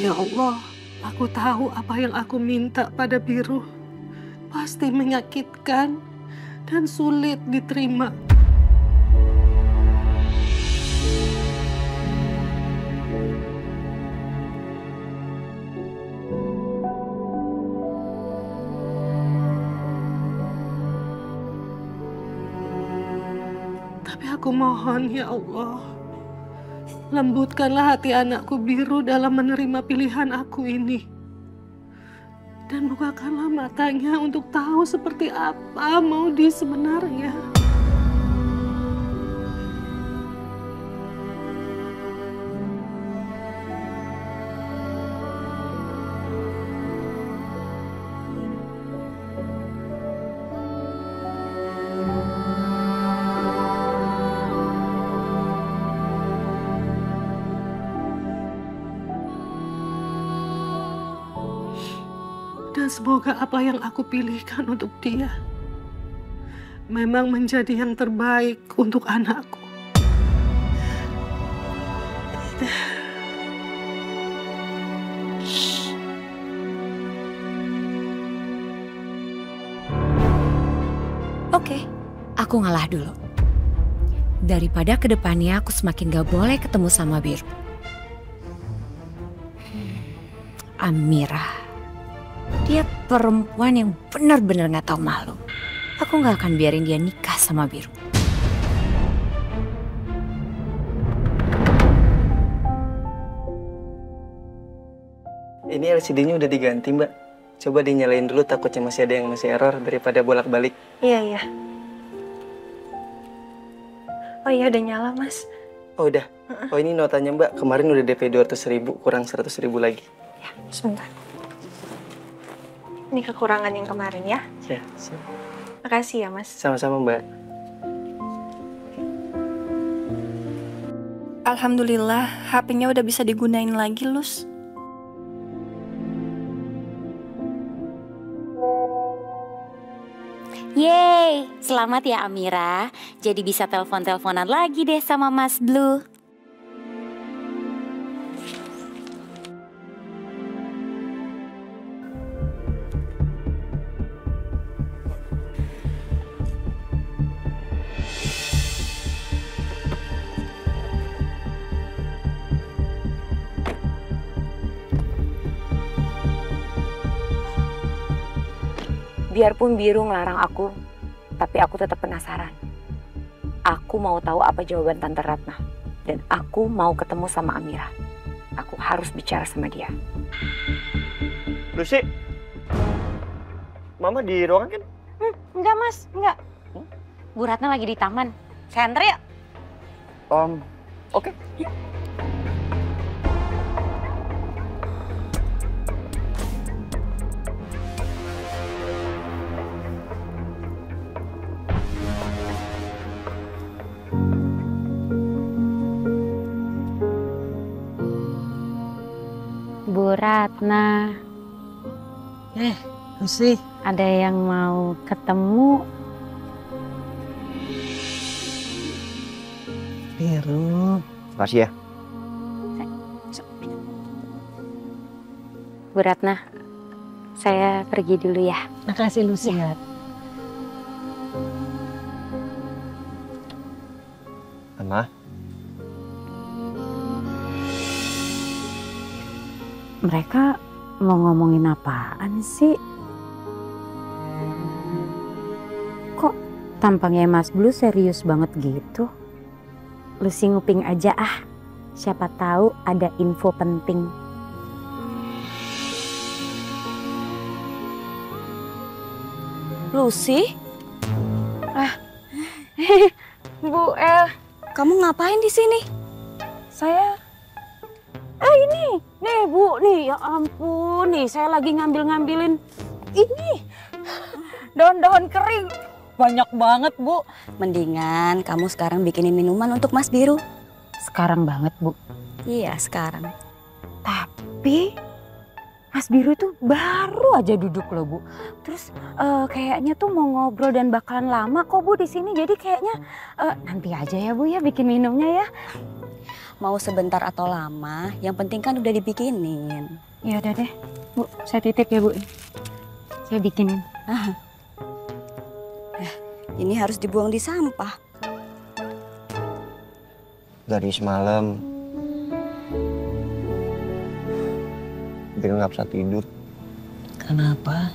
Ya Allah, aku tahu apa yang aku minta pada Biru pasti menyakitkan dan sulit diterima. Tapi aku mohon ya Allah, lembutkanlah hati anakku Biru dalam menerima pilihan aku ini. Dan bukakanlah matanya untuk tahu seperti apa Maudi sebenarnya. Dan semoga apa yang aku pilihkan untuk dia memang menjadi yang terbaik untuk anakku. Oke, aku ngalah dulu. Daripada kedepannya aku semakin gak boleh ketemu sama Biru. Amira. Dia perempuan yang benar-benar gak tahu malu. Aku gak akan biarin dia nikah sama Biru. Ini LCD-nya udah diganti, Mbak. Coba dinyalain dulu, takutnya masih ada yang masih error daripada bolak-balik. Iya, iya. Oh iya, udah nyala, Mas. Oh, udah. Oh, ini notanya, Mbak. Kemarin udah DP 200.000, kurang 100.000 lagi. Ya, sebentar. Ini kekurangan yang kemarin ya. Ya, makasih ya, Mas. sama-sama, Mbak. Alhamdulillah, HP-nya udah bisa digunain lagi, Lus. Yeay, selamat ya Amira. Jadi bisa telepon-teleponan lagi deh sama Mas Blue. Biarpun Biru ngelarang aku, tapi aku tetap penasaran. Aku mau tahu apa jawaban Tante Ratna. Dan aku mau ketemu sama Amira. Aku harus bicara sama dia. Lucy, Mama di ruangan kan? Enggak, Mas. Enggak. Bu Ratna lagi di taman. Saya antar ya? Oke. Bu Ratna. Lucy. Ada yang mau ketemu. Biru. Makasih ya. Bu Ratna, saya pergi dulu ya. Makasih Lucy. Ya. Mama. Mereka mau ngomongin apaan sih? Kok tampangnya Mas Blue serius banget gitu? Lucy nguping aja ah. Siapa tahu ada info penting. Lucy? Bu El, Kamu ngapain di sini? saya... ini. Nih, Bu. Nih, ya ampun. Nih, saya lagi ngambil-ngambilin ini. Daun-daun kering. Banyak banget, Bu. Mendingan kamu sekarang bikinin minuman untuk Mas Biru. Sekarang banget, Bu. Iya, sekarang. Tapi Mas Biru itu baru aja duduk loh, Bu. Terus kayaknya tuh mau ngobrol dan bakalan lama kok, Bu, di sini. Jadi kayaknya nanti aja ya, Bu, ya bikin minumnya ya. Mau sebentar atau lama, yang penting kan udah dibikinin. Ya udah deh, Bu. Saya titip ya, Bu. Saya bikinin. Ini harus dibuang di sampah. Dari semalam Biru nggak bisa tidur. Kenapa?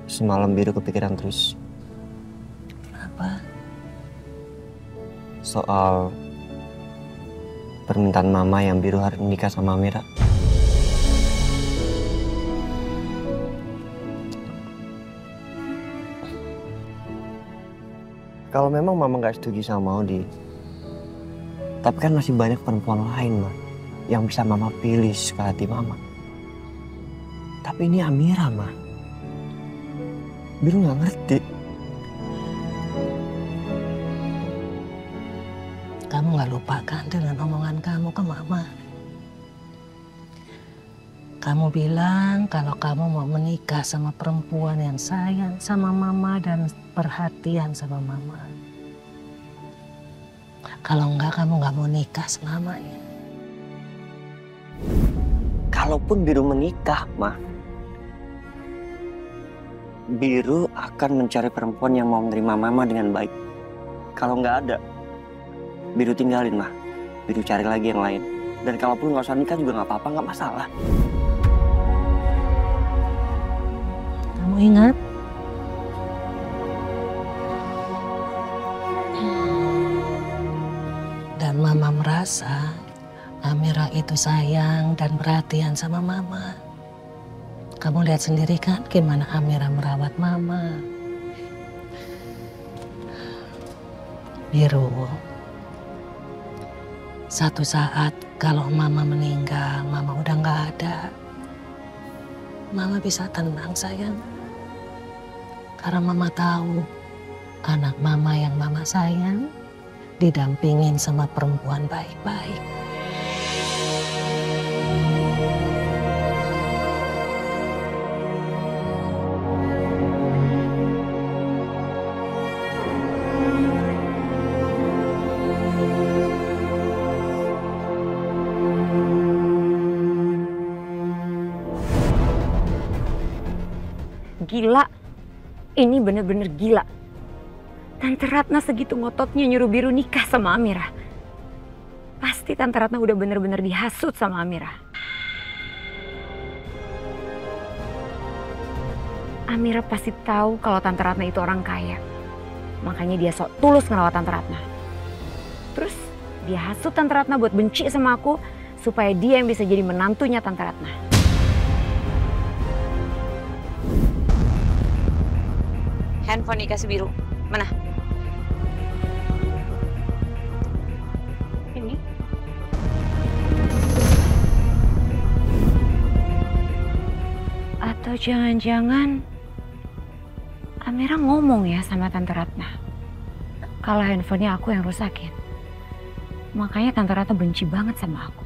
Semalam Biru kepikiran terus Apa? soal permintaan Mama yang Biru harus nikah sama Amira. Kalau memang Mama nggak setuju sama Maudi, tapi kan masih banyak perempuan lain, Ma, yang bisa Mama pilih suka hati Mama. Tapi ini Amira, Ma. Biru nggak ngerti. Kamu nggak lupakan dengan omongan kamu ke Mama. Kamu bilang kalau kamu mau menikah sama perempuan yang sayang sama Mama dan perhatian sama Mama. Kalau enggak, kamu nggak mau nikah selamanya. Kalaupun Biru menikah, Ma, Biru akan mencari perempuan yang mau menerima Mama dengan baik. Kalau nggak ada, Biru tinggalin, Ma. Biru cari lagi yang lain. Dan kalaupun nggak usah nikah juga nggak apa-apa, nggak masalah. Kamu ingat? Dan Mama merasa Amira itu sayang dan perhatian sama Mama. Kamu lihat sendiri kan gimana Amira merawat Mama. Biru, satu saat kalau Mama meninggal, Mama udah nggak ada, Mama bisa tenang sayang. Karena Mama tahu anak Mama yang Mama sayang didampingin sama perempuan baik-baik. Gila, ini bener-bener gila. Tante Ratna segitu ngototnya nyuruh Biru nikah sama Amira. Pasti Tante Ratna udah bener-bener dihasut sama Amira. Amira pasti tahu kalau Tante Ratna itu orang kaya. Makanya dia sok tulus ngerawat Tante Ratna. Terus dia hasut Tante Ratna buat benci sama aku supaya dia yang bisa jadi menantunya Tante Ratna. Handphone dikasih Biru. Mana? Ini. Atau jangan-jangan Amira ngomong ya sama Tante Ratna kalau handphonenya aku yang rusakin. Makanya Tante Ratna benci banget sama aku.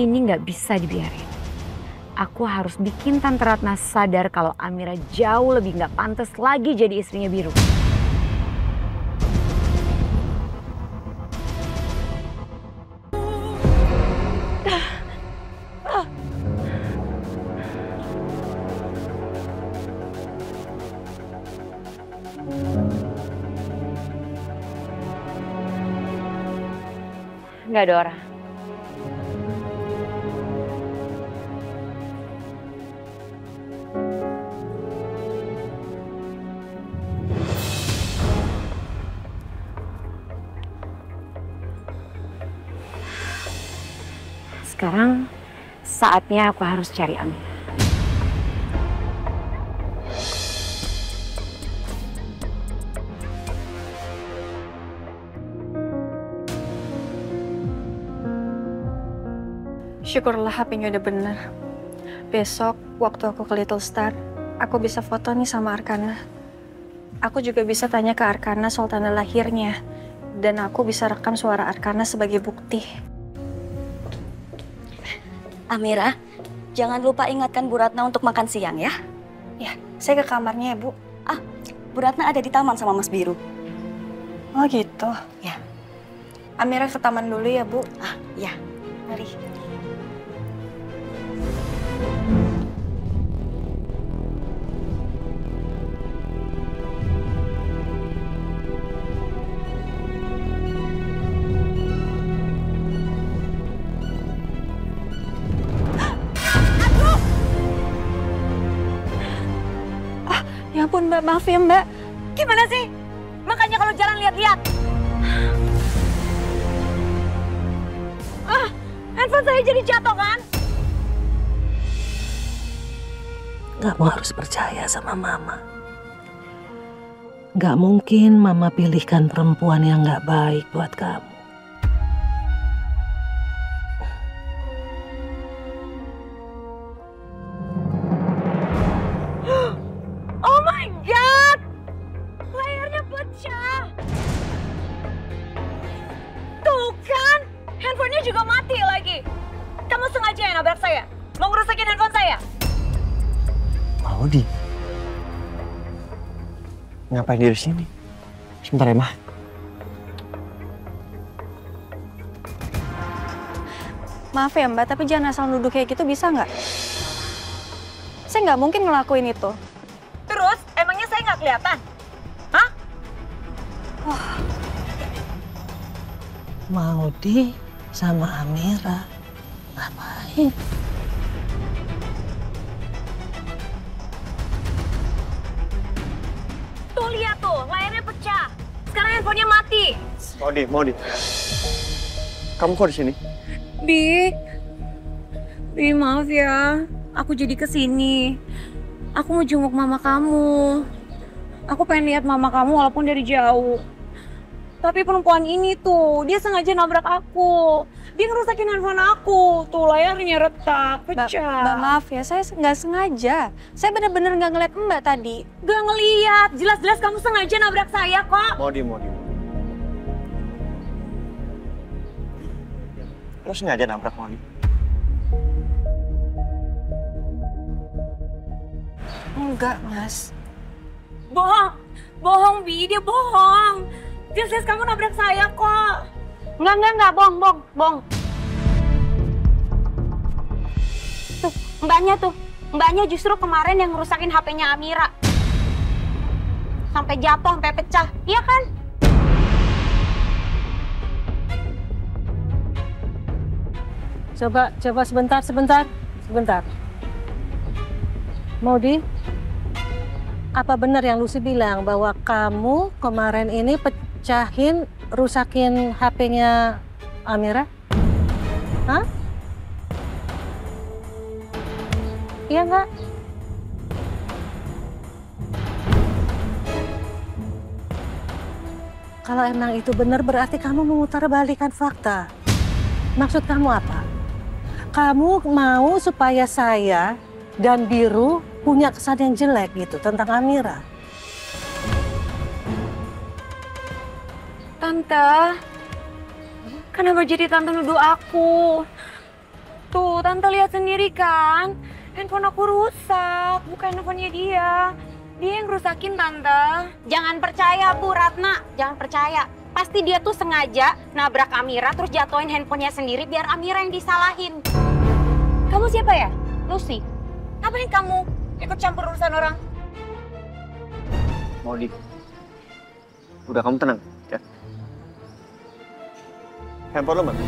Ini nggak bisa dibiarin. Aku harus bikin Tante Ratna sadar kalau Amira jauh lebih nggak pantas lagi jadi istrinya Biru. Nggak ada orang. Sekarang saatnya aku harus cari Amira. Syukurlah HP-nya udah bener. Besok waktu aku ke Little Star, aku bisa foto nih sama Arkana. Aku juga bisa tanya ke Arkana soal tanda lahirnya. Dan aku bisa rekam suara Arkana sebagai bukti. Amira, jangan lupa ingatkan Bu Ratna untuk makan siang ya. Ya, saya ke kamarnya ya, Bu. Bu Ratna ada di taman sama Mas Biru. Oh gitu. Ya. Amira ke taman dulu ya, Bu. Ah, ya. Mari. Ya ampun Mbak, maaf ya Mbak. Gimana sih? Makanya kalau jalan lihat-lihat. Handphone saya jadi jatuh kan? Kamu harus percaya sama mama. Gak mungkin mama pilihkan perempuan yang gak baik buat kamu. Oh my God! Layarnya pecah. Tuh kan, handphonenya juga mati lagi. Kamu sengaja ya nabrak saya? Mau ngerusakin handphone saya? Maudi. Ngapain di sini? Sebentar ya, Mah. Maaf ya Mbak, tapi jangan asal nuduh kayak gitu, bisa nggak? Saya nggak mungkin ngelakuin itu. Terus, emangnya saya nggak kelihatan? Hah? Maudi sama Amira ngapain? Tuh lihat tuh, layarnya pecah. Sekarang handphonenya mati. Maudi. Kamu kok di sini? Bi maaf ya, aku jadi kesini. Aku mau jenguk mama kamu. Aku pengen lihat mama kamu walaupun dari jauh. Tapi perempuan ini tuh, dia sengaja nabrak aku. Dia ngerusakin handphone aku. Tuh layarnya retak, pecah. Mbak maaf ya, saya nggak sengaja. Saya bener-bener nggak ngeliat Mbak tadi. Gak ngeliat, jelas-jelas kamu sengaja nabrak saya kok. Maudi. Lo sengaja nabrak Maudi? Enggak, Mas. Bohong Bi, dia bohong. Jelas-jelas kamu nabrak saya kok. Enggak, bohong. Tuh, mbaknya justru kemarin yang ngerusakin HP-nya Amira. Sampai jatuh, sampai pecah, iya kan? Coba sebentar. Maudi, apa benar yang Lucy bilang bahwa kamu kemarin ini rusakin HP-nya Amira? Hah? Iya nggak? Kalau emang itu benar berarti kamu memutarbalikkan fakta. Maksud kamu apa? Kamu mau supaya saya dan Biru punya kesan yang jelek gitu tentang Amira? Tante, kenapa jadi Tante nuduh aku? Tuh, Tante lihat sendiri kan, handphone aku rusak, bukan handphonenya dia. Dia yang rusakin, Tante. Jangan percaya, Bu Ratna. Jangan percaya. Pasti dia tuh sengaja nabrak Amira terus jatuhin handphonenya sendiri biar Amira yang disalahin. Kamu siapa ya? Lucy. Ngapain kamu ikut campur urusan orang? Maudi. Udah, kamu tenang ya. Handphone lo mana?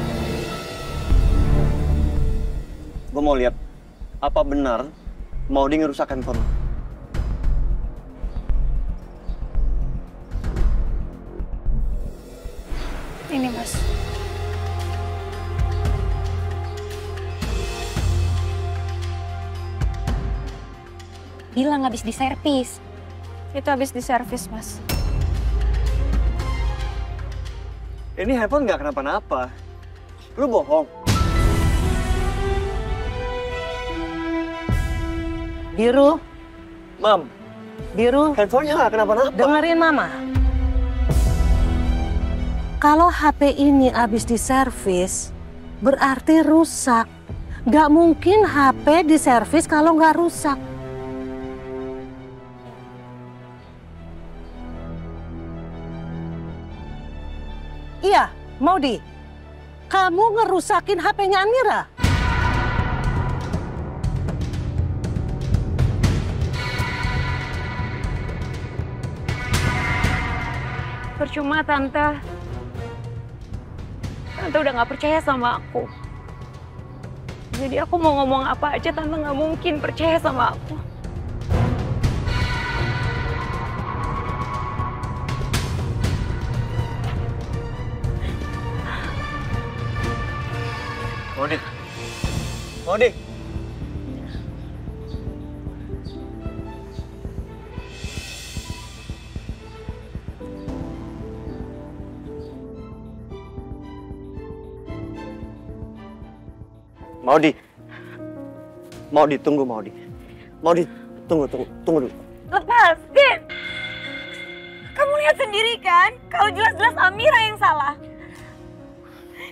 Gue mau lihat apa benar Maudi ngerusak handphone lo. Ini, Mas. Bilang habis diservis. Itu habis diservis, Mas. Ini handphone nggak kenapa-napa. Lu bohong. Biru, Mam, Biru, handphonenya nggak kenapa-napa. dengerin Mama. Kalau HP ini habis diservis, berarti rusak. Nggak mungkin HP diservis kalau nggak rusak. Iya, Maudi. Kamu ngerusakin HP-nya Amira. Percuma Tante. Tante udah gak percaya sama aku. Jadi aku mau ngomong apa aja Tante gak mungkin percaya sama aku. Maudi. Maudi. Maudi. Maudi, tunggu Maudi. Maudi, tunggu dulu. Lepasin! Kamu lihat sendiri kan, kalau jelas-jelas Amira yang salah.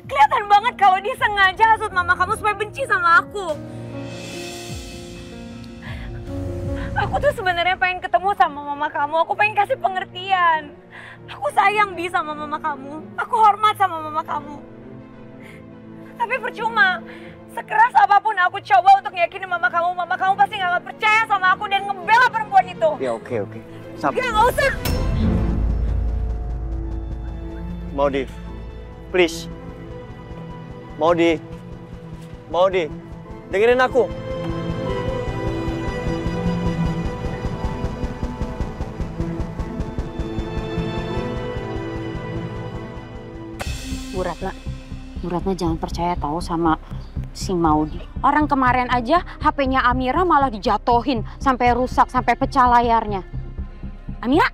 Kelihatan banget kalau dia sengaja hasut mama kamu supaya benci sama aku. Aku tuh sebenarnya pengen ketemu sama mama kamu, aku pengen kasih pengertian. Aku sayang Bi sama mama kamu, aku hormat sama mama kamu. Tapi percuma, sekeras apapun aku coba untuk yakinin mama kamu pasti gak akan percaya sama aku dan ngebela perempuan itu. Ya oke. Sabar. Ya gak usah. Maudi, please. Maudi, dengerin aku. Bu Ratna jangan percaya tahu sama si Maudi. Orang kemarin aja HP-nya Amira malah dijatuhin sampai rusak, sampai pecah layarnya. Amira,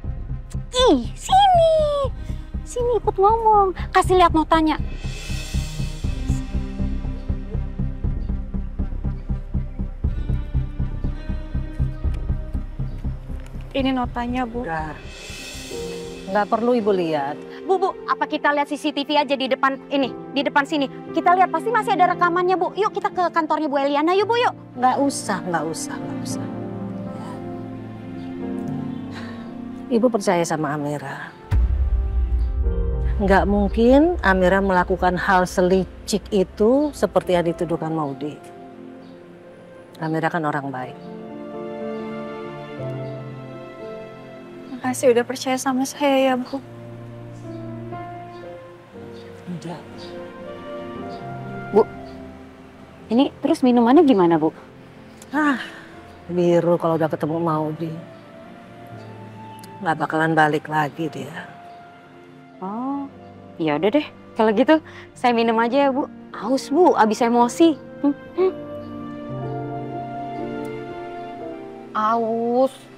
sini ikut ngomong, kasih lihat notanya. Ini notanya, Bu. Nggak perlu Ibu lihat. Bu, apa kita lihat CCTV aja di depan sini. Kita lihat pasti masih ada rekamannya, Bu. Yuk kita ke kantornya Bu Eliana, yuk Bu, yuk. Nggak usah. Ya. Ibu percaya sama Amira. Nggak mungkin Amira melakukan hal selicik itu seperti yang dituduhkan Maudi. Amira kan orang baik. Makasih udah percaya sama saya ya, Bu. Udah. Bu, ini terus minumannya gimana, Bu? Biru kalau udah ketemu Maudi. Nggak bakalan balik lagi dia. Oh, ya udah deh. Kalau gitu saya minum aja ya, Bu. Haus, Bu, abis emosi. Aus.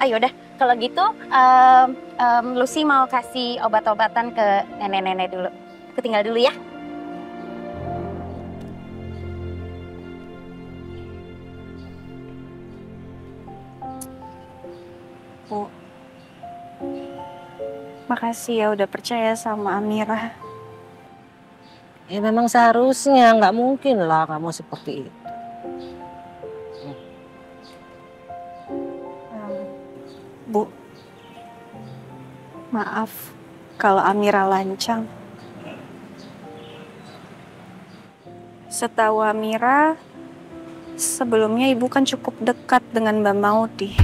Ayo deh, kalau gitu Lucy mau kasih obat-obatan ke nenek-nenek dulu. Aku tinggal dulu ya. Bu, makasih ya udah percaya sama Amira. Ya memang seharusnya, nggak mungkin lah kamu seperti itu. Bu, maaf kalau Amira lancang. Setahu Amira, sebelumnya Ibu kan cukup dekat dengan Mbak Maudi.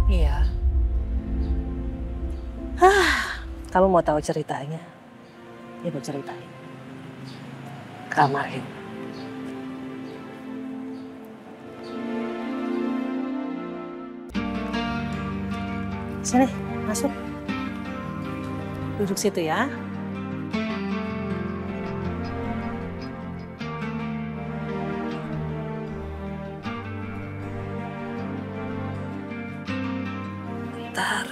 Iya. Kamu mau tahu ceritanya? Ibu ceritain. Kamar ini. Sini, masuk. Duduk situ ya. Bentar.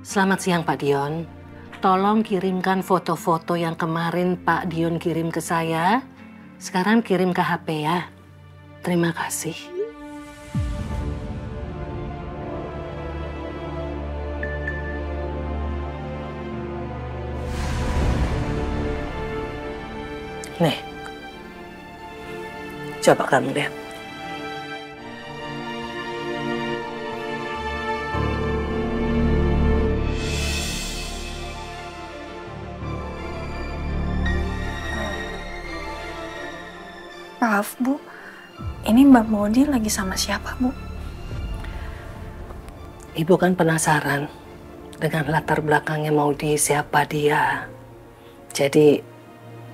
Selamat siang Pak Dion. Tolong kirimkan foto-foto yang kemarin Pak Dion kirim ke saya. Sekarang kirim ke HP ya. Terima kasih. Nih, coba kamu lihat. Maaf, Bu. Ini Mbak Maudi lagi sama siapa, Bu? Ibu kan penasaran dengan latar belakangnya Maudi, siapa dia. Jadi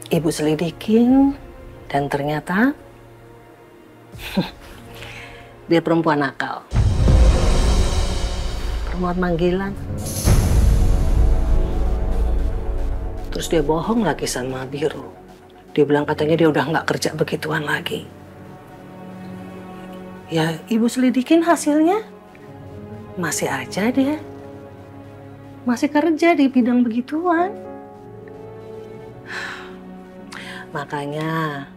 ibu selidikin dan ternyata dia perempuan nakal. Perempuan manggilan. Terus dia bohong lagi sama Biru. Dia bilang katanya dia udah nggak kerja begituan lagi. Ya ibu selidikin hasilnya. Masih aja dia. Masih kerja di bidang begituan. Makanya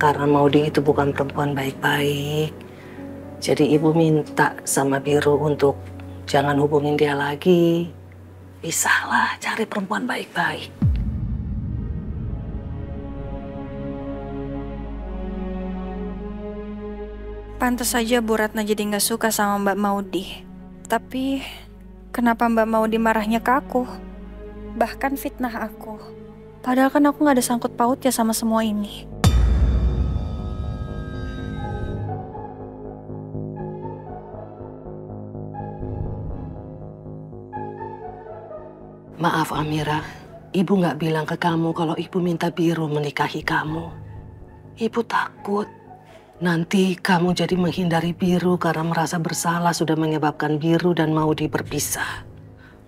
karena Maudi itu bukan perempuan baik-baik. Jadi ibu minta sama Biru untuk jangan hubungin dia lagi. Pisahlah, cari perempuan baik-baik. Pantes saja Bu Ratna jadi nggak suka sama Mbak Maudi. Tapi kenapa Mbak Maudi marahnya ke aku? Bahkan fitnah aku. Padahal kan aku nggak ada sangkut pautnya sama semua ini. Maaf Amira, ibu nggak bilang ke kamu kalau ibu minta Biru menikahi kamu. Ibu takut nanti kamu jadi menghindari Biru karena merasa bersalah sudah menyebabkan Biru dan Maudi berpisah.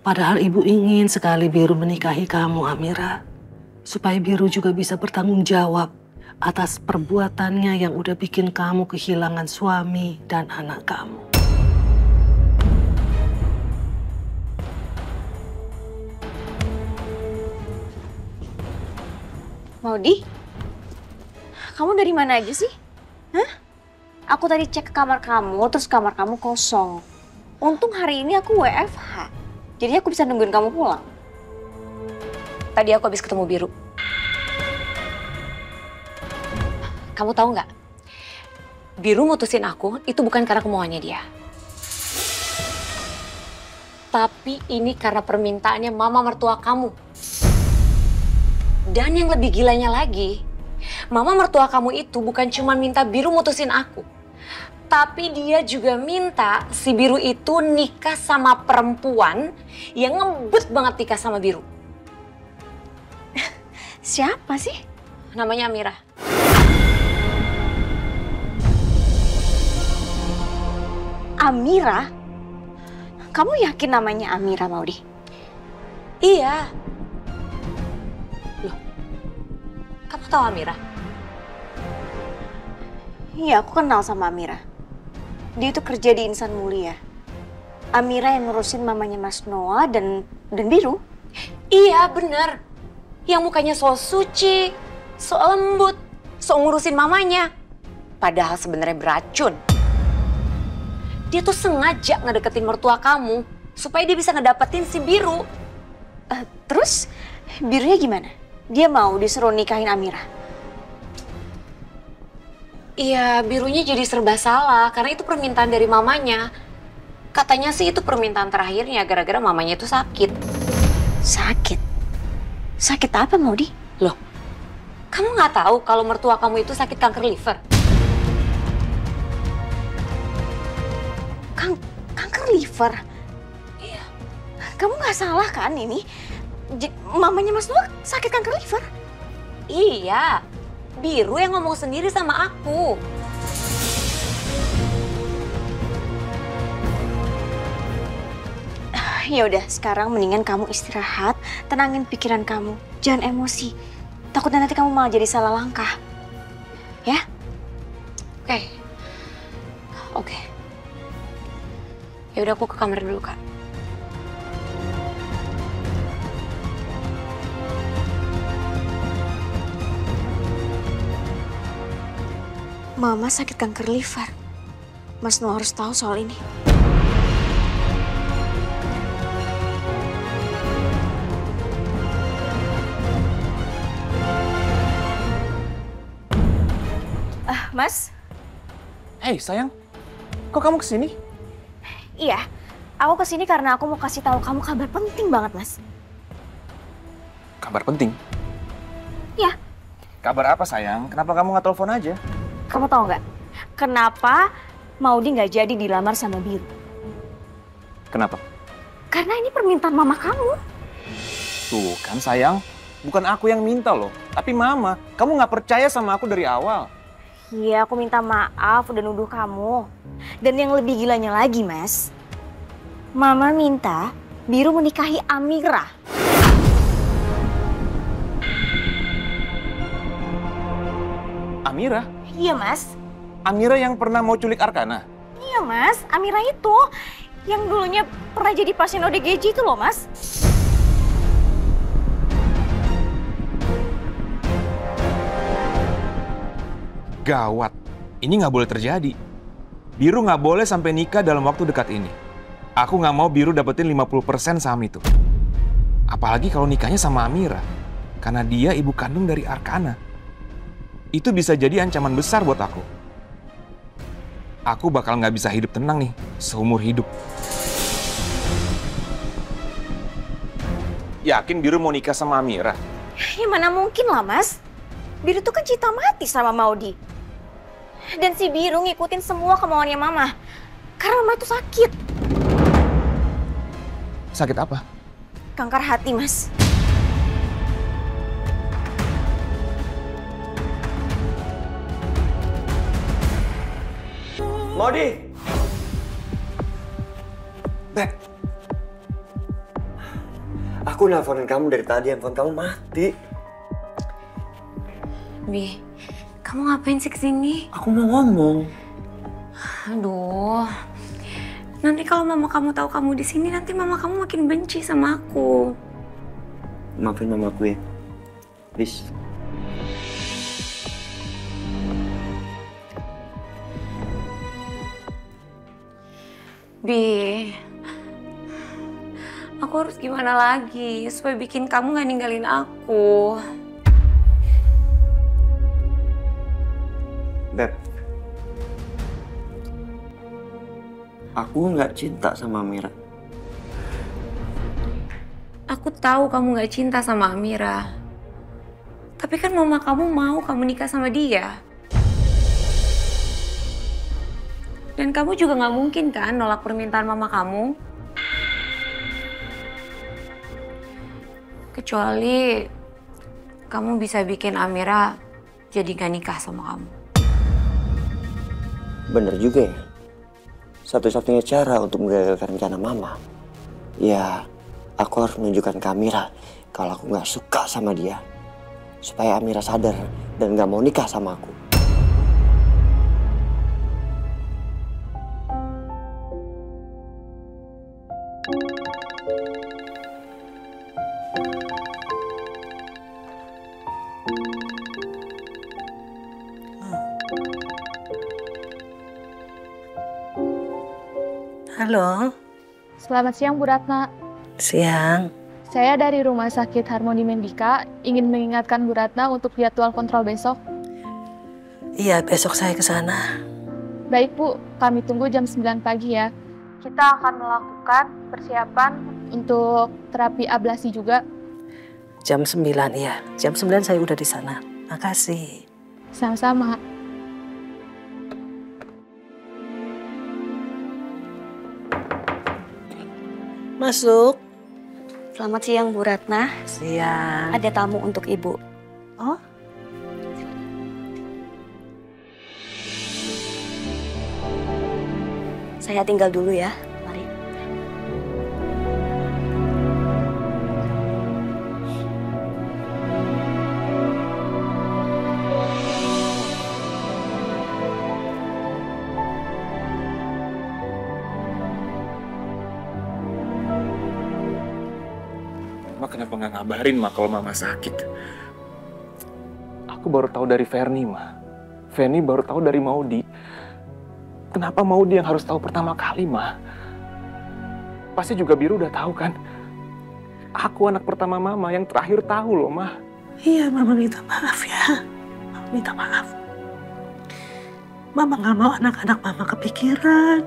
Padahal ibu ingin sekali Biru menikahi kamu, Amira. Supaya Biru juga bisa bertanggung jawab atas perbuatannya yang udah bikin kamu kehilangan suami dan anak kamu. Maudi, kamu dari mana aja sih? Hah? Aku tadi cek ke kamar kamu, terus kamar kamu kosong. Untung hari ini aku WFH, jadi aku bisa nungguin kamu pulang. Tadi aku habis ketemu Biru. Kamu tahu nggak? Biru mutusin aku itu bukan karena kemauannya dia. Tapi ini karena permintaannya mama mertua kamu. Dan yang lebih gilanya lagi, mama mertua kamu itu bukan cuma minta Biru mutusin aku. Tapi dia juga minta si Biru itu nikah sama perempuan yang ngebut banget nikah sama Biru. Siapa sih? Namanya Amira. Amira? Kamu yakin namanya Amira, Maudi? Iya. Loh, kamu tahu Amira? Iya, aku kenal sama Amira. Dia itu kerja di Insan Mulia. Amira yang ngurusin mamanya Mas Noah dan Biru. Iya, bener. Yang mukanya so suci, so lembut, so ngurusin mamanya. Padahal sebenarnya beracun. Dia tuh sengaja ngedeketin mertua kamu supaya dia bisa ngedapetin si Biru. Terus Birunya gimana? Dia mau disuruh nikahin Amira? Iya, Birunya jadi serba salah karena itu permintaan dari mamanya. Katanya sih itu permintaan terakhirnya gara-gara mamanya itu sakit. Sakit? Sakit apa, Maudi? Loh, kamu nggak tahu kalau mertua kamu itu sakit kanker liver? Kanker liver? Iya. Kamu nggak salah kan ini? Mamanya Mas Noah sakit kanker liver? Iya, Biru yang ngomong sendiri sama aku. Ya udah, sekarang mendingan kamu istirahat, tenangin pikiran kamu, jangan emosi. Takutnya nanti kamu malah jadi salah langkah. Ya? Oke. Oke. Ya udah, aku ke kamar dulu, Kak. Mama sakit kanker liver. Mas Noah harus tahu soal ini. Mas? Hei sayang, kok kamu kesini? Iya, aku kesini karena aku mau kasih tahu kamu kabar penting banget, Mas. Kabar penting? Ya. Kabar apa sayang? Kenapa kamu nggak telepon aja? Kamu tahu nggak? Kenapa Maudi nggak jadi dilamar sama Biru? Kenapa? Karena ini permintaan mama kamu. Tuh kan sayang, bukan aku yang minta loh, tapi mama. Kamu nggak percaya sama aku dari awal. Iya, aku minta maaf udah nuduh kamu. Dan yang lebih gilanya lagi, Mas. Mama minta Biru menikahi Amira. Amira? Iya, Mas. Amira yang pernah mau culik Arkana? Iya, Mas. Amira itu yang dulunya pernah jadi pasien ODGJ itu loh, Mas. Gawat, ini nggak boleh terjadi. Biru nggak boleh sampai nikah dalam waktu dekat ini. Aku nggak mau Biru dapetin 50% saham itu. Apalagi kalau nikahnya sama Amira. Karena dia ibu kandung dari Arkana. Itu bisa jadi ancaman besar buat aku. Aku bakal nggak bisa hidup tenang nih, seumur hidup. Yakin Biru mau nikah sama Amira? Ya mana mungkin lah, Mas. Biru tuh kan cinta mati sama Maudi. Dan si Biru ngikutin semua kemauannya Mama. Karena Mama itu sakit. Sakit apa? Kanker hati, Mas. Maudi! Beb. Aku nelfonin kamu dari tadi, handphone kamu mati. Bi, kamu ngapain sih kesini? Aku mau ngomong. Aduh, nanti kalau mama kamu tahu kamu di sini, nanti mama kamu makin benci sama aku. Maafin mamaku ya. Please. Bi, aku harus gimana lagi supaya bikin kamu gak ninggalin aku? Beb, aku nggak cinta sama Amira. Aku tahu kamu gak cinta sama Amira. Tapi kan mama kamu mau kamu nikah sama dia. Dan kamu juga gak mungkin kan nolak permintaan mama kamu? Kecuali kamu bisa bikin Amira jadi gak nikah sama kamu. Bener juga ya. Satu-satunya cara untuk menggagalkan rencana mama, ya aku harus menunjukkan ke Amira kalau aku nggak suka sama dia. Supaya Amira sadar dan nggak mau nikah sama aku. Halo. Selamat siang, Bu Ratna. Siang. Saya dari Rumah Sakit Harmoni Mendika ingin mengingatkan Bu Ratna untuk jadwal kontrol besok. Iya, besok saya ke sana. Baik, Bu. Kami tunggu jam 9 pagi ya. Kita akan melakukan persiapan untuk terapi ablasi juga. Jam 9, iya. Jam 9 saya udah di sana. Makasih. Sama-sama. Masuk. Selamat siang, Bu Ratna. Siang. Ada tamu untuk Ibu. Oh? Saya tinggal dulu ya. Mari. Mama kenapa nggak ngabarin Ma kalau Mama sakit? Aku baru tahu dari Ferni, Ma. Ferni baru tahu dari Maudi. Kenapa Maudi yang harus tahu pertama kali, Ma? Pasti juga Biru udah tahu kan? Aku anak pertama Mama yang terakhir tahu loh, Ma. Iya, Mama minta maaf ya. Mama minta maaf. Mama nggak mau anak-anak Mama kepikiran.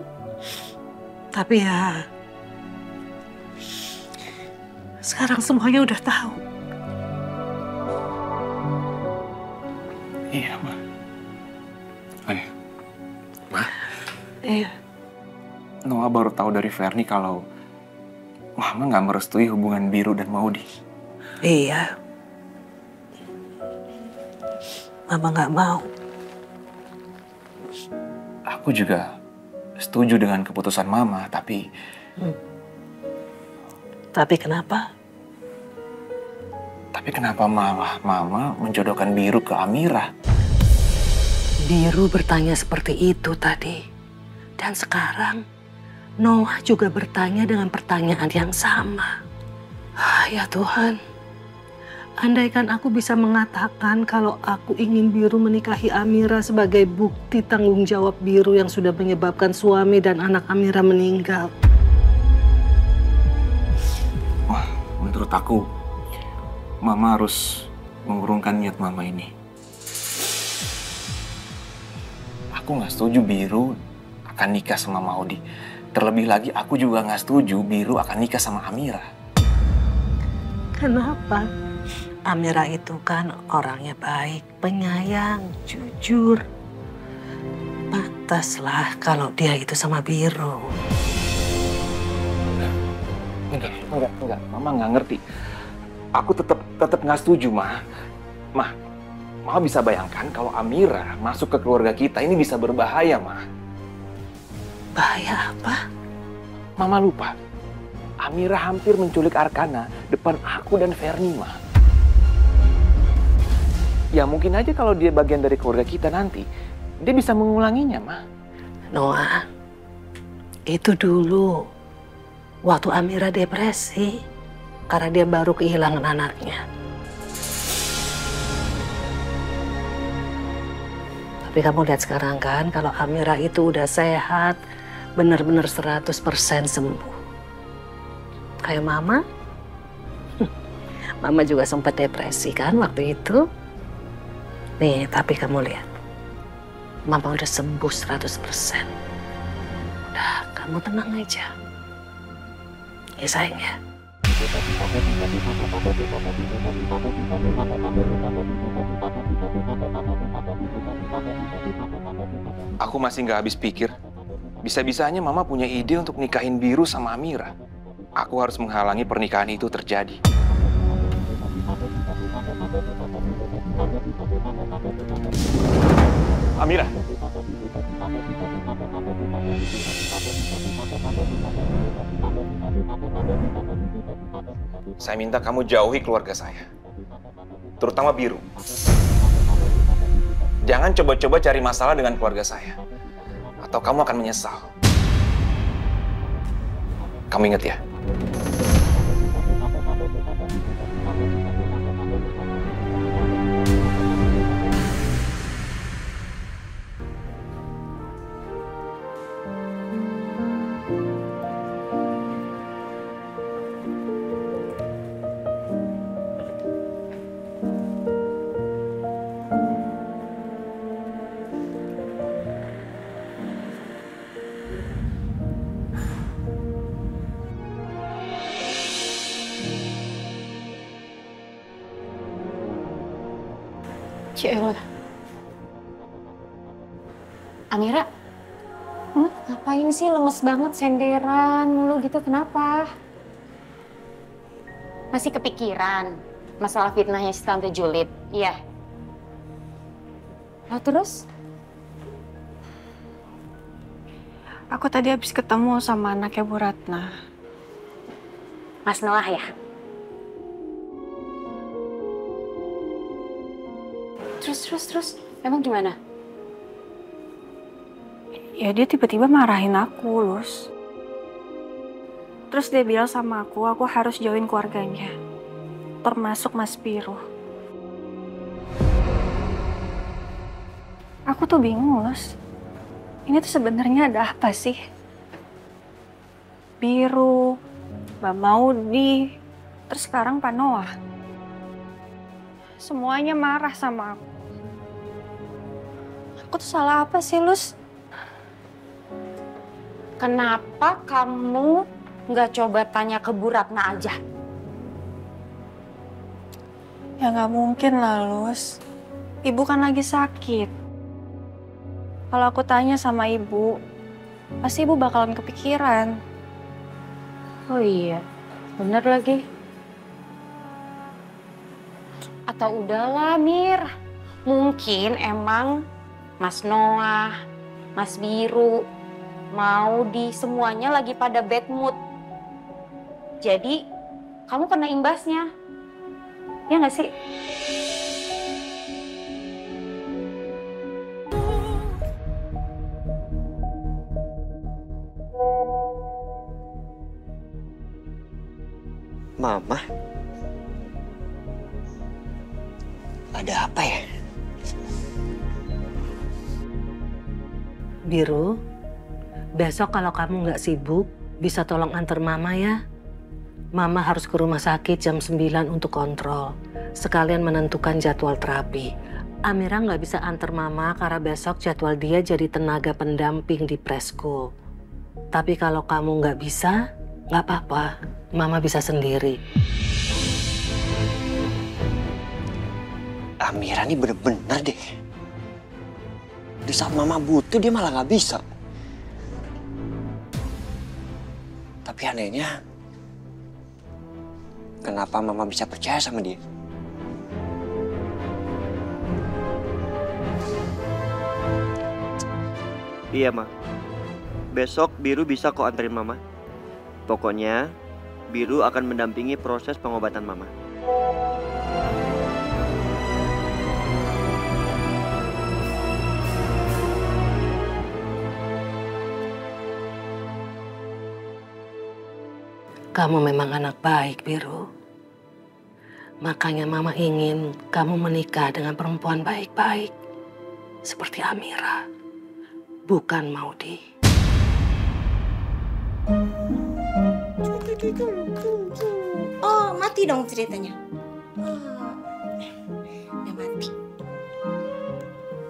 Tapi ya, sekarang semuanya udah tahu. Iya, Ma. Iya. Noah baru tahu dari Ferni kalau Mama nggak merestui hubungan Biru dan Maudi. Iya. Mama nggak mau. Aku juga setuju dengan keputusan Mama, tapi... Tapi kenapa? Tapi kenapa malah Mama menjodohkan Biru ke Amira? Biru bertanya seperti itu tadi. Dan sekarang Noah juga bertanya dengan pertanyaan yang sama. Ya Tuhan, andaikan aku bisa mengatakan kalau aku ingin Biru menikahi Amira sebagai bukti tanggung jawab Biru yang sudah menyebabkan suami dan anak Amira meninggal. Wah, menurut aku, Mama harus mengurungkan niat Mama ini. Aku nggak setuju Biru akan nikah sama Maudi. Terlebih lagi aku juga nggak setuju Biru akan nikah sama Amira. Kenapa? Amira itu kan orangnya baik, penyayang, jujur. Pantaslah kalau dia itu sama Biru. Enggak. Mama nggak ngerti. Aku tetap nggak setuju, Ma. Mama bisa bayangkan kalau Amira masuk ke keluarga kita, ini bisa berbahaya, Ma. Bahaya apa? Mama lupa. Amira hampir menculik Arkana depan aku dan Ferni, Ma. Ya mungkin aja kalau dia bagian dari keluarga kita nanti, dia bisa mengulanginya, Ma. Noah, itu dulu waktu Amira depresi karena dia baru kehilangan anaknya. Tapi kamu lihat sekarang kan, kalau Amira itu udah sehat, benar-benar 100% sembuh. Kayak Mama, Mama juga sempat depresi kan waktu itu. Nih, tapi kamu lihat, Mama udah sembuh 100%. Udah, kamu tenang aja. Ya sayang ya. Aku masih nggak habis pikir. Bisa-bisanya Mama punya ide untuk nikahin Biru sama Amira. Aku harus menghalangi pernikahan itu terjadi. Amira. Saya minta kamu jauhi keluarga saya. Terutama Biru. Jangan coba-coba cari masalah dengan keluarga saya. Atau kamu akan menyesal. Kamu ingat ya? Cielah. Amira, ngapain sih lemes banget senderan mulu gitu, kenapa? Masih kepikiran masalah fitnahnya si Tante Julid? Iya. Nah terus? Aku tadi habis ketemu sama anaknya Bu Ratna. Mas Noah ya? Terus, emang gimana? Ya dia tiba-tiba marahin aku, Lus. Terus dia bilang sama aku harus join keluarganya. Termasuk Mas Biru. Aku tuh bingung, Lus. Ini tuh sebenarnya ada apa sih? Biru, Mbak Maudi, terus sekarang Pak Noah. Semuanya marah sama aku. Aku tuh salah apa sih, Lus? Kenapa kamu nggak coba tanya ke Bu Ratna aja? Ya nggak mungkin lah, Lus. Ibu kan lagi sakit. Kalau aku tanya sama ibu, pasti ibu bakalan kepikiran. Oh iya, bener lagi. Atau udahlah Mir, mungkin emang Mas Noah, Mas Biru, mau di semuanya lagi pada bad mood. Jadi kamu kena imbasnya, ya nggak sih? Mama? Ada apa ya? Biru, besok kalau kamu nggak sibuk, bisa tolong antar Mama ya. Mama harus ke rumah sakit jam 9 untuk kontrol. Sekalian menentukan jadwal terapi. Amira nggak bisa antar Mama karena besok jadwal dia jadi tenaga pendamping di presko. Tapi kalau kamu nggak bisa, nggak apa-apa. Mama bisa sendiri. Amira nih bener-bener deh. Di saat Mama butuh dia malah nggak bisa. Tapi anehnya, kenapa Mama bisa percaya sama dia? Iya, Ma. Besok Biru bisa kok anterin Mama. Pokoknya, Biru akan mendampingi proses pengobatan Mama. Kamu memang anak baik, Biru. Makanya Mama ingin kamu menikah dengan perempuan baik-baik. Seperti Amira. Bukan Maudi. Oh, mati dong ceritanya. Oh, udah mati.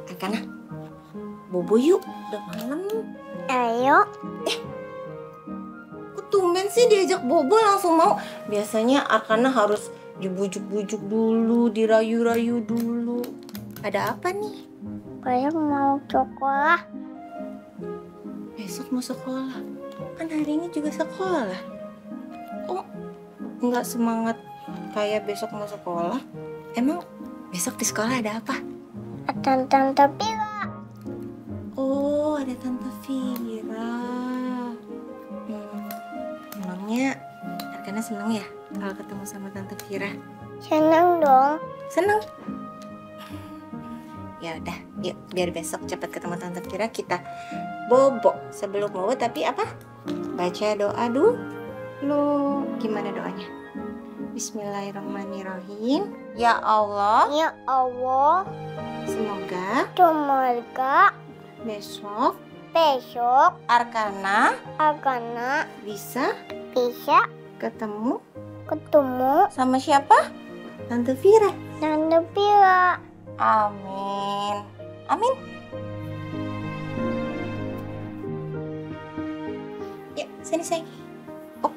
Arkana, bobo yuk. Udah malam. Ayo. Kok tumben sih diajak bobo langsung mau? Biasanya Arkana harus dibujuk-bujuk dulu, dirayu-rayu dulu. Ada apa nih? Besok mau sekolah. Besok mau sekolah? Kan hari ini juga sekolah. Oh, nggak semangat kayak besok mau sekolah? Emang besok di sekolah ada apa? Ada Tante Vira. Oh, ada Tante Vira. Emangnya Arkana seneng ya kalau ketemu sama Tante Vira? Seneng dong. Seneng? Ya udah, yuk biar besok cepat ketemu Tante Vira kita bobo. Sebelum bobo tapi apa? Baca doa dulu. Gimana doanya? Bismillahirrahmanirrahim. Ya Allah. Ya Allah. Semoga besok Arkana bisa ketemu sama siapa? Tante Vira. Tante Vira. Amin. Amin. Yuk, sini sayang. Oh.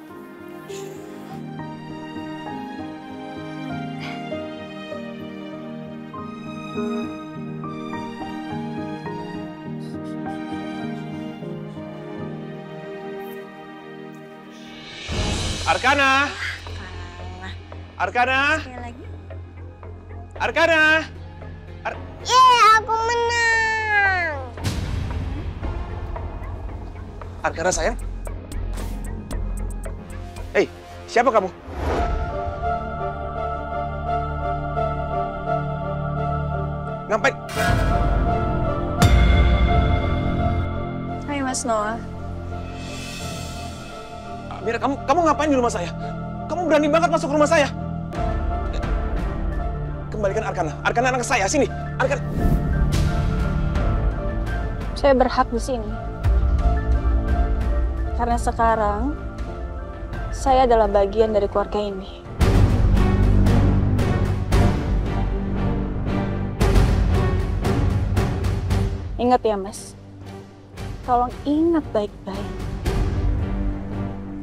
Arkana. Arkana. Sekali lagi. Arkana. Aku menang. Arkana sayang. Hei, siapa kamu? Ngapain? Hai Mas Noah. Mira, kamu ngapain di rumah saya? Kamu berani banget masuk ke rumah saya. Kembalikan Arkana. Arkana anak saya, sini. Arkana. Saya berhak di sini. Karena sekarang saya adalah bagian dari keluarga ini. Ingat ya, Mas. Tolong ingat baik-baik.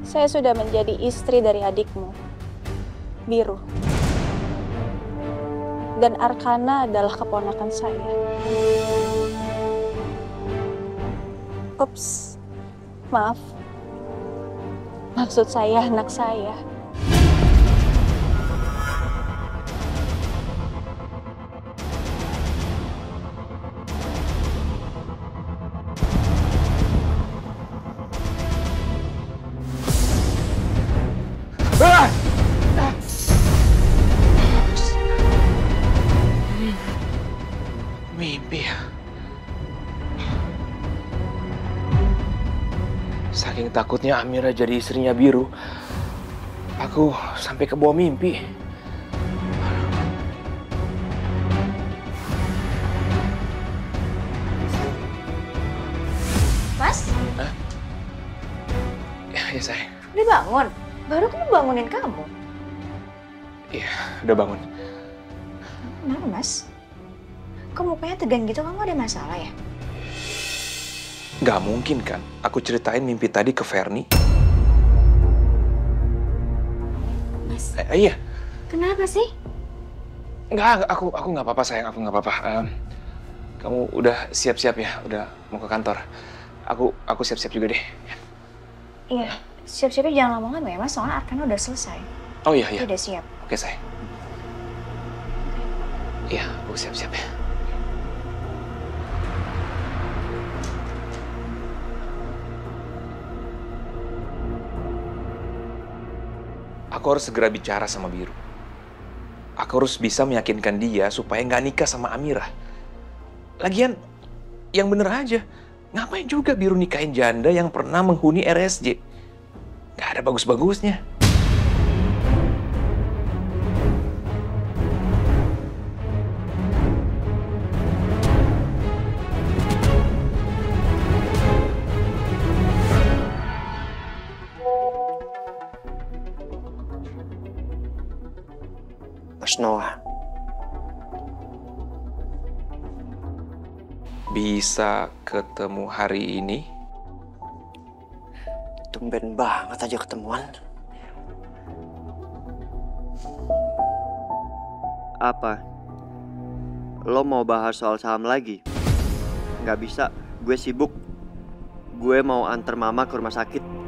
Saya sudah menjadi istri dari adikmu, Biru. Dan Arkana adalah keponakan saya. Ups, Maaf. Maksud saya anak saya. Mimpi ya. Saking takutnya Amira jadi istrinya Biru, aku sampai ke bawah mimpi. Mas? Hah? Ya sayang. Udah bangun? Baru aku mau bangunin kamu. Iya, udah bangun. Kenapa, Mas? Kok mukanya tegang gitu? Kamu ada masalah ya? Gak mungkin kan, aku ceritain mimpi tadi ke Ferni. Mas? Iya. Kenapa sih? Enggak, aku nggak apa-apa sayang, aku nggak apa-apa. Kamu udah siap-siap ya, udah mau ke kantor. Aku siap-siap juga deh. Iya, siap-siapnya jangan lama-lama ya, Mas. Soalnya Arkana udah selesai. Oh iya, iya. Dia udah siap. Oke, sayang. Iya, aku siap-siap ya. Aku harus segera bicara sama Biru. Aku harus bisa meyakinkan dia supaya nggak nikah sama Amira. Lagian, yang bener aja. Ngapain juga Biru nikahin janda yang pernah menghuni RSJ? Nggak ada bagus-bagusnya. Mas Noah. Bisa ketemu hari ini? Tumben banget aja ketemuan. Apa? Lo mau bahas soal saham lagi? Nggak bisa, gue sibuk. Gue mau antar mama ke rumah sakit.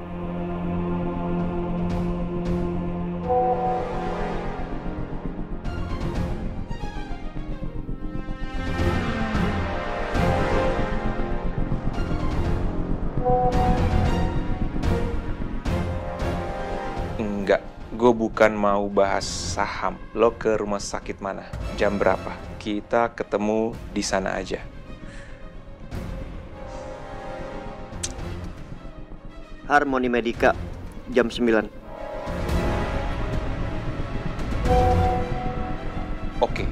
Enggak, gue bukan mau bahas saham. Lo ke rumah sakit mana? Jam berapa? Kita ketemu di sana aja. Harmoni Medika, jam 9. Oke.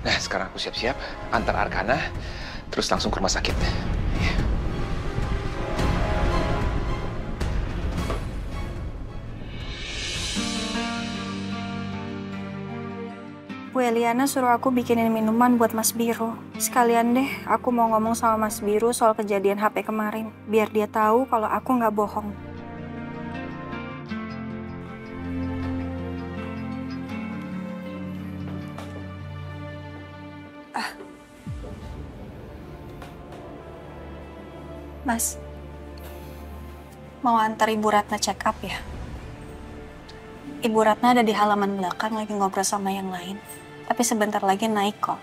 Nah, sekarang aku siap-siap, antar Arkana, terus langsung ke rumah sakit. Bu Eliana suruh aku bikinin minuman buat Mas Biru. Sekalian deh, aku mau ngomong sama Mas Biru soal kejadian HP kemarin. Biar dia tahu kalau aku nggak bohong. Mas, mau antar Ibu Ratna check up ya? Ibu Ratna ada di halaman belakang lagi ngobrol sama yang lain. Tapi sebentar lagi naik kok.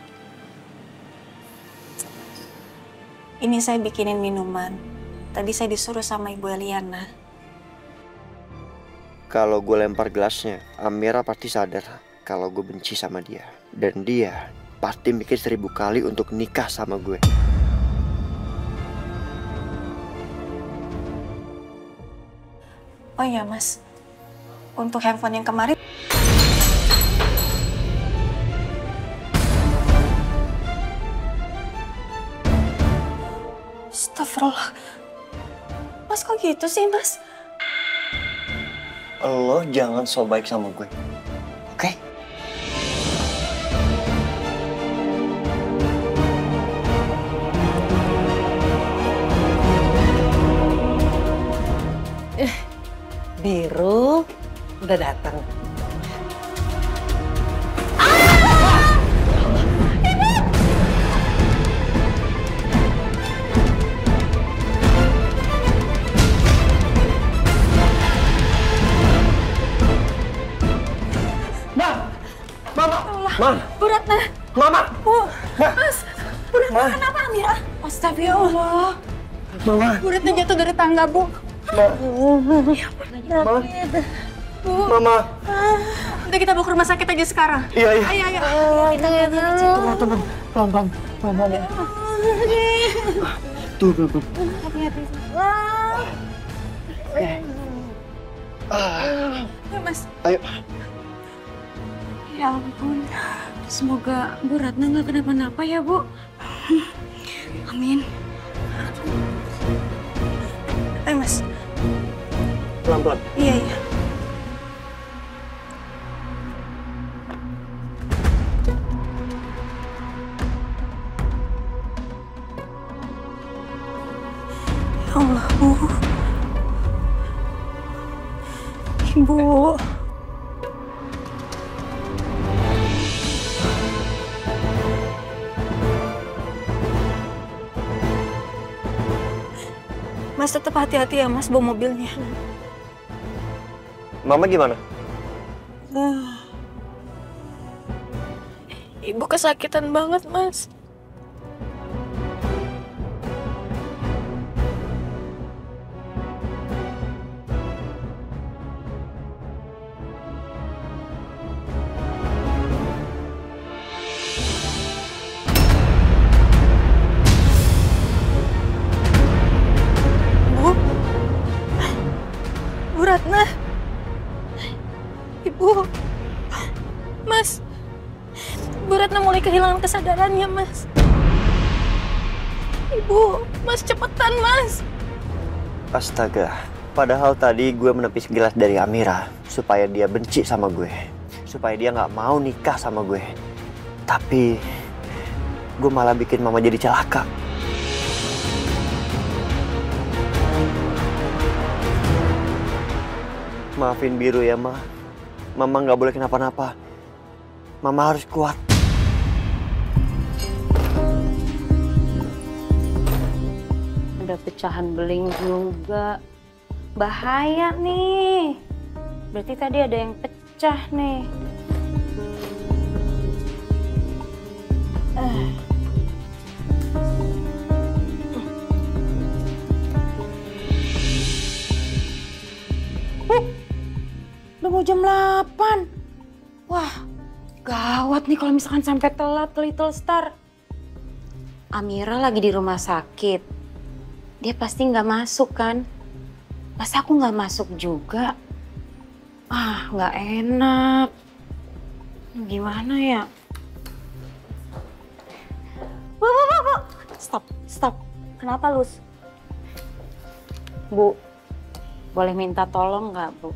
Ini saya bikinin minuman. Tadi saya disuruh sama Ibu Eliana. Kalau gue lempar gelasnya, Amira pasti sadar kalau gue benci sama dia. Dan dia pasti mikir 1000 kali untuk nikah sama gue. Oh iya Mas, untuk handphone yang kemarin. Astagfirullah. Mas kok gitu sih Mas? Lo jangan so baik sama gue, oke? Biru udah datang. Mama! Mas, Bu Retno kenapa Amira? Astagfirullah. Mama! Bu Retno jatuh dari tangga, Bu. Bu. Mama! Udah kita bawa ke rumah sakit aja sekarang. Iya, iya. Ayo, ayo. Teman-teman, pelan-pelan. Pelan-pelan ya. Tuh, pelan-pelan. Hati-hati. Ayo, Mas. Ayo. Ya ampun. Semoga Bu Ratna nggak kenapa-napa ya, Bu. Amin. Ayo, Mas. Pelan-pelan. Iya, iya. Ya Allah, Bu. Ibu. Mas tetap hati-hati ya, Mas, bawa mobilnya. Mama gimana? Ibu kesakitan banget, Mas. Bu Ratna. Ibu. Mas. Bu Ratna mulai kehilangan kesadarannya, Mas. Ibu, Mas cepetan, Mas. Astaga, padahal tadi gue menepis gelas dari Amira supaya dia benci sama gue. Supaya dia nggak mau nikah sama gue. Tapi gue malah bikin mama jadi celaka. Maafin Biru ya, Ma. Mama nggak boleh kenapa-napa. Mama harus kuat. Ada pecahan beling juga. Bahaya nih. Berarti tadi ada yang pecah nih. Udah mau jam 8. Wah, gawat nih kalau misalkan sampai telat ke Little Star. Amira lagi di rumah sakit. Dia pasti nggak masuk kan? Masa aku nggak masuk juga? Ah, nggak enak. Gimana ya? Bu. Stop. Kenapa, Lus? Bu, boleh minta tolong nggak, Bu?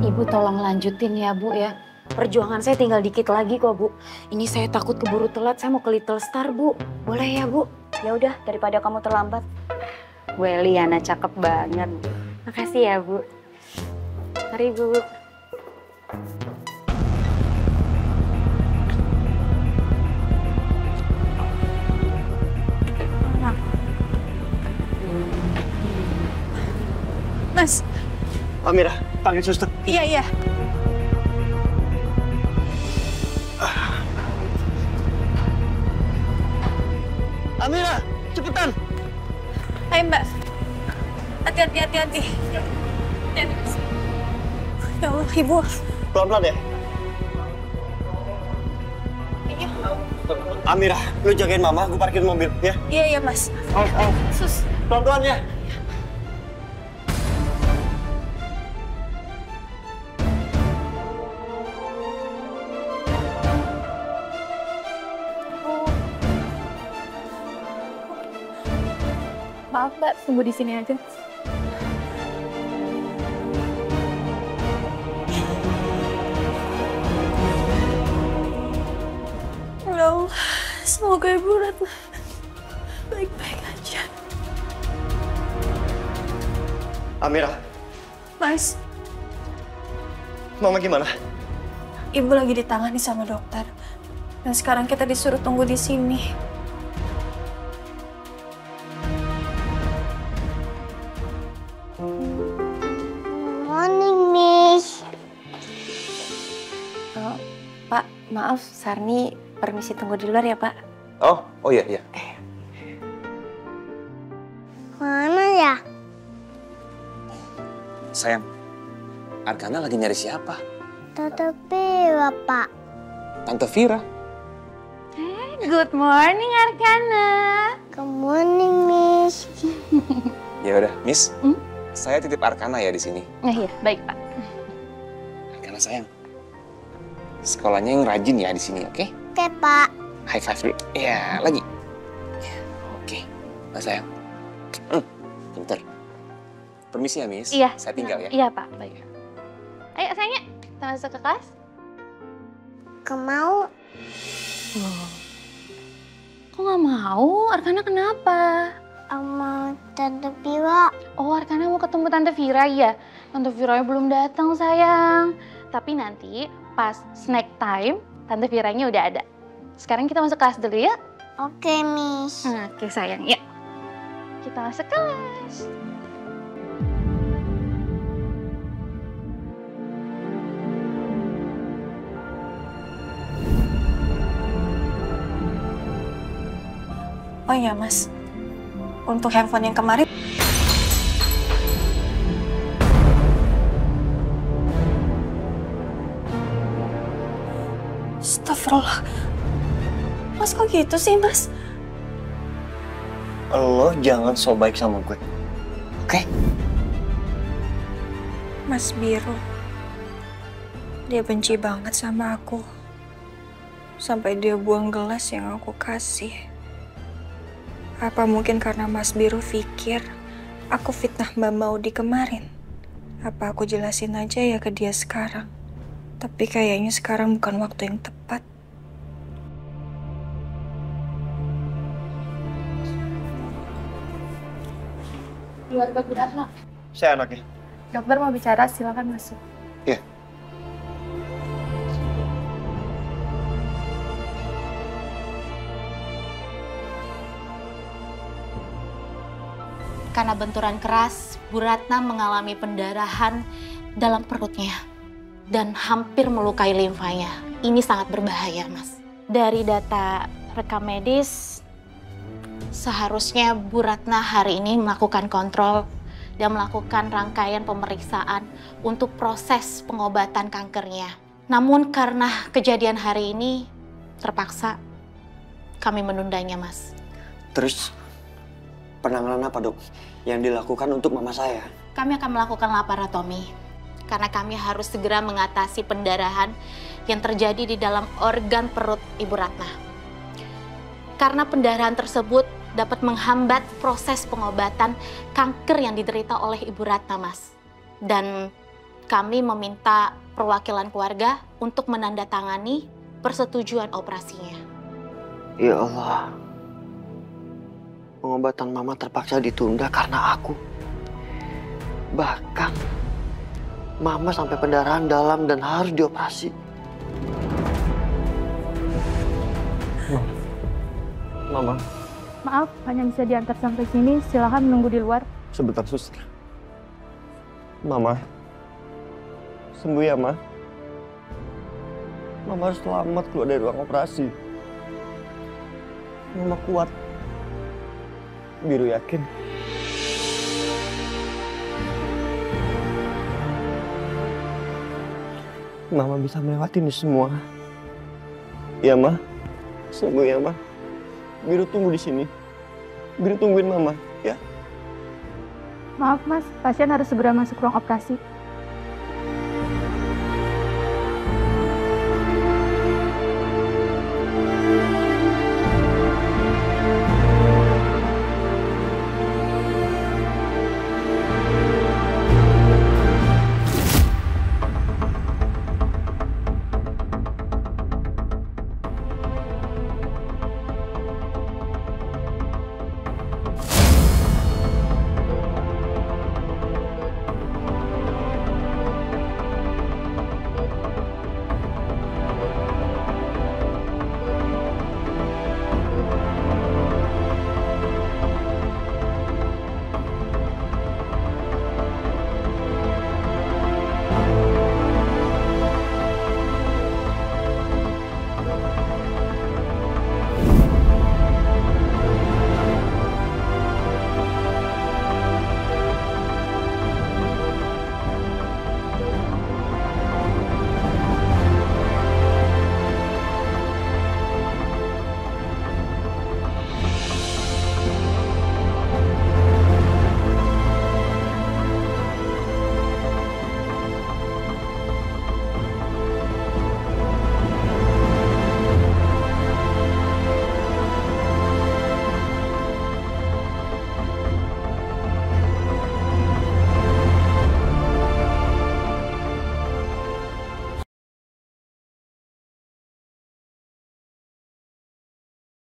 Ibu tolong lanjutin ya, Bu ya. Perjuangan saya tinggal dikit lagi kok, Bu. Ini saya takut keburu telat, saya mau ke Little Star, Bu. Boleh ya, Bu? Ya udah, daripada kamu terlambat. Bu Eliana cakep banget. Makasih ya, Bu. Mari, Bu. Mas. Amira, panggil suster. Iya. Amira, cepetan. Ayo, Mbak. Hati-hati. Ya Allah, Ibu. Pelan-pelan ya. Iya. Amira, lu jagain mama, gue parkir mobil ya. Iya, Mas. Sus. Pelan-pelan ya. Maaf, Mbak, tunggu di sini aja. Ya Allah, semoga Ibu Ratna baik-baik aja. Amira. Mas. Mama gimana? Ibu lagi ditangani sama dokter. Dan sekarang kita disuruh tunggu di sini. Morning, Miss. Maaf, Sarni permisi tunggu di luar ya, Pak. Oh iya. Mana ya? Sayang, Arkana lagi nyari siapa? Tante Pira, Pak. Tante Vira. Good morning, Arkana. Good morning, Miss. Ya udah, Miss. Saya titip Arkana ya di sini. Iya, baik, Pak. Arkana sayang. Sekolahnya yang rajin ya di sini, oke? Oke, Pak. High five dulu. Ya, lagi. Oke, Mbak sayang. Bentar. Permisi ya, Miss. Iya. Saya tinggal ya. Iya, Pak. Baik. Ayo, sayangnya. Kita masuk ke kelas. Mau. Kok nggak mau? Arkana kenapa? Sama Tante Pira. Oh, Arkana mau ketemu Tante Vira ya? Tante Viranya belum datang, sayang. Tapi nanti pas snack time, Tante Viranya udah ada. Sekarang kita masuk kelas dulu ya? Oke, Miss. Oke, sayang. Ya. Kita masuk kelas. Oh iya, Mas. Untuk handphone yang kemarin. Astagfirullah. Mas kok gitu sih, Mas? Lo jangan so baik sama gue. Oke? Mas Biru. Dia benci banget sama aku. Sampai dia buang gelas yang aku kasih. Apa mungkin karena Mas Biru pikir aku fitnah Mbak Maudi kemarin? Apa aku jelasin aja ya ke dia sekarang? Tapi kayaknya sekarang bukan waktu yang tepat. Keluarga Bu Ratna. Saya anaknya. Dokter mau bicara, silakan masuk. Iya. Karena benturan keras, Bu Ratna mengalami pendarahan dalam perutnya dan hampir melukai limfanya. Ini sangat berbahaya, Mas. Dari data rekam medis, seharusnya Bu Ratna hari ini melakukan kontrol dan melakukan rangkaian pemeriksaan untuk proses pengobatan kankernya. Namun karena kejadian hari ini, terpaksa kami menundanya, Mas. Terus penanganan apa, Dok, yang dilakukan untuk mama saya? Kami akan melakukan laparotomi karena kami harus segera mengatasi pendarahan yang terjadi di dalam organ perut Ibu Ratna. Karena pendarahan tersebut dapat menghambat proses pengobatan kanker yang diderita oleh Ibu Ratna, Mas. Dan kami meminta perwakilan keluarga untuk menandatangani persetujuan operasinya. Ya Allah. Pengobatan mama terpaksa ditunda karena aku. Bahkan mama sampai pendarahan dalam dan harus dioperasi. Mama. Maaf, hanya bisa diantar sampai sini. Silakan menunggu di luar. Sebentar, suster. Mama. Sembuh ya, Ma. Mama harus selamat keluar dari ruang operasi. Mama kuat. Biru yakin. Mama bisa melewati ini semua. Ya, Ma. Sembuh ya, Ma. Biru tunggu di sini. Biru tungguin Mama, ya. Maaf, Mas. Pasien harus segera masuk ruang operasi.